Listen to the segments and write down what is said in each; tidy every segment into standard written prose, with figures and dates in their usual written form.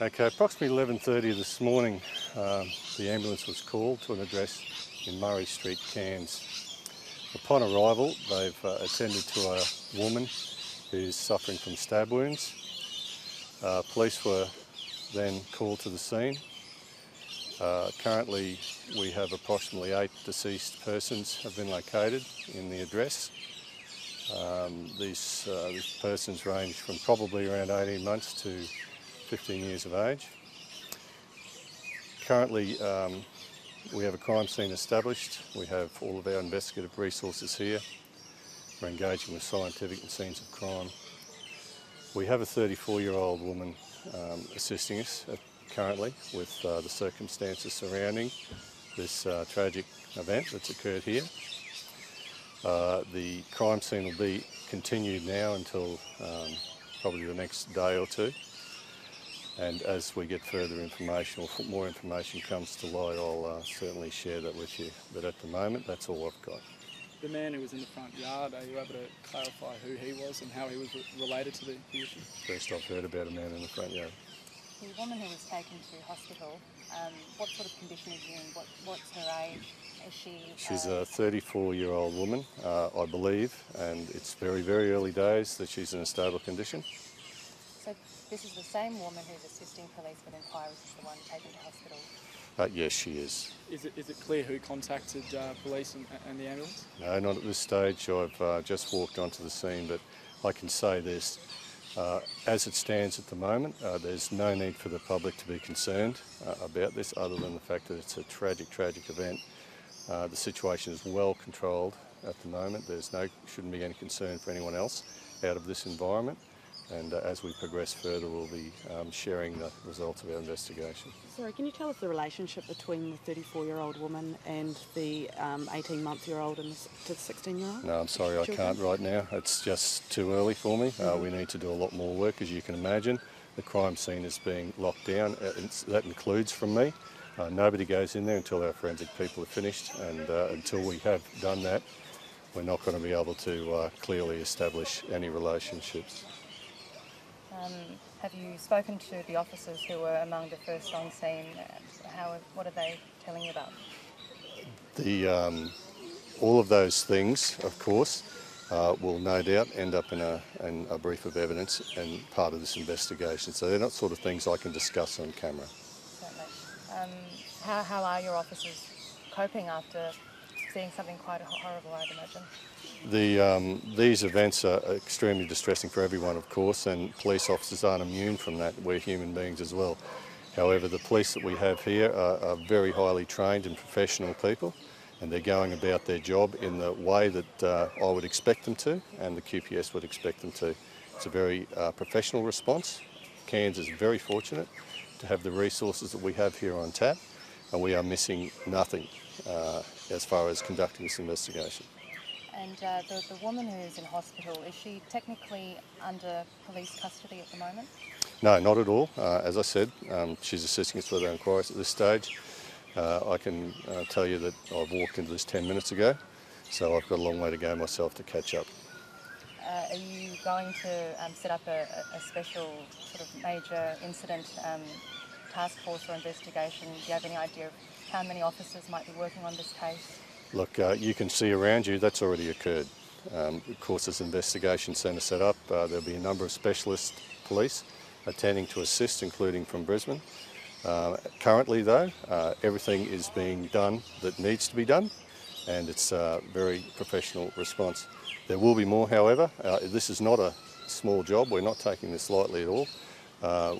Okay, approximately 11:30 this morning, the ambulance was called to an address in Murray Street, Cairns. Upon arrival, they've attended to a woman who's suffering from stab wounds. Police were then called to the scene. Currently, we have approximately 8 deceased persons have been located in the address. These persons range from probably around 18 months to 15 years of age. Currently, we have a crime scene established. We have all of our investigative resources here. We're engaging with scientific and scenes of crime. We have a 34-year-old woman assisting us currently with the circumstances surrounding this tragic event that's occurred here. The crime scene will be continued now until probably the next day or two. And as we get further information or more information comes to light, I'll certainly share that with you. But at the moment, that's all I've got. The man who was in the front yard, are you able to clarify who he was and how he was related to the issue? First I've heard about a man in the front yard. The woman who was taken to hospital, what sort of condition is she in? What's her age? Is she? She's a 34-year-old woman, I believe, and it's very, very early days that she's in a stable condition. So this is the same woman who's assisting police with inquiries as the one taken to hospital? Yes, she is. Is it clear who contacted police and the ambulance? No, not at this stage. I've just walked onto the scene, but I can say this. As it stands at the moment, there's no need for the public to be concerned about this other than the fact that it's a tragic, tragic event. The situation is well controlled at the moment. Shouldn't be any concern for anyone else out of this environment. And as we progress further, we'll be sharing the results of our investigation. Sorry, can you tell us the relationship between the 34-year-old woman and the 18-month-year-old and the 16-year-old? No, I'm sorry, I can't right now. It's just too early for me. We need to do a lot more work, as you can imagine. The crime scene is being locked down. That includes from me. Nobody goes in there until our forensic people are finished, and until we have done that, we're not going to be able to clearly establish any relationships. Have you spoken to the officers who were among the first on scene? What are they telling you about? All of those things, of course, will no doubt end up in a brief of evidence and part of this investigation. So they're not sort of things I can discuss on camera. Certainly. How are your officers coping after seeing something quite horrible, I'd imagine? These events are extremely distressing for everyone, of course, and police officers aren't immune from that. We're human beings as well. However, the police that we have here are very highly trained and professional people, and they're going about their job in the way that I would expect them to and the QPS would expect them to. It's a very professional response. Cairns is very fortunate to have the resources that we have here on tap, and we are missing nothing as far as conducting this investigation. And the woman who is in hospital, is she technically under police custody at the moment? No, not at all. As I said, she's assisting us with our inquiries at this stage. I can tell you that I've walked into this 10 minutes ago, so I've got a long way to go myself to catch up. Are you going to set up a special sort of major incident task force or investigation? Do you have any idea of how many officers might be working on this case? Look, you can see around you that's already occurred. Of course, this investigation centre set up. There'll be a number of specialist police attending to assist, including from Brisbane. Currently, though, everything is being done that needs to be done, and it's a very professional response. There will be more, however. This is not a small job. We're not taking this lightly at all.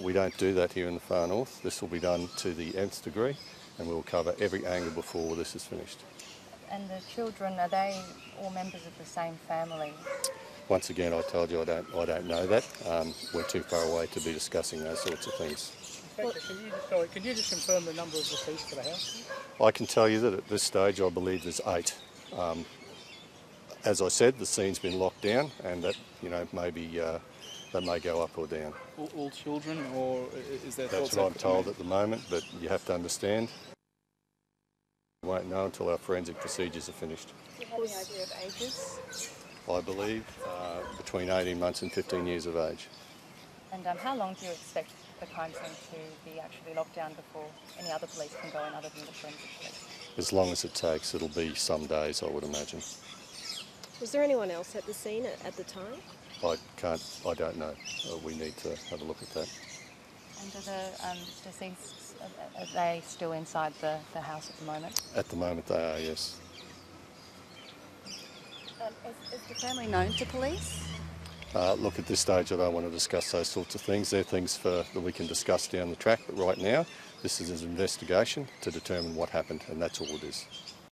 We don't do that here in the far north. This will be done to the nth degree, and we'll cover every angle before this is finished. And the children, are they all members of the same family? Once again, I told you I don't know that. We're too far away to be discussing those sorts of things. Inspector, can you just confirm the number of deceased for the house? I can tell you that at this stage I believe there's 8. As I said, the scene's been locked down, and that that may go up or down. All children, or is there? That's what I'm told at the moment, but you have to understand. We won't know until our forensic procedures are finished. Do you have any idea of ages? I believe between 18 months and 15 years of age. And how long do you expect the crime scene to be actually locked down before any other police can go in other than the forensic police? As long as it takes, it'll be some days, I would imagine. Was there anyone else at the scene at the time? I don't know. We need to have a look at that. And are the deceased, are they still inside the house at the moment? At the moment they are, yes. Is the family known to police? Look, at this stage I don't want to discuss those sorts of things. They're things that we can discuss down the track, but right now this is an investigation to determine what happened, and that's all it is.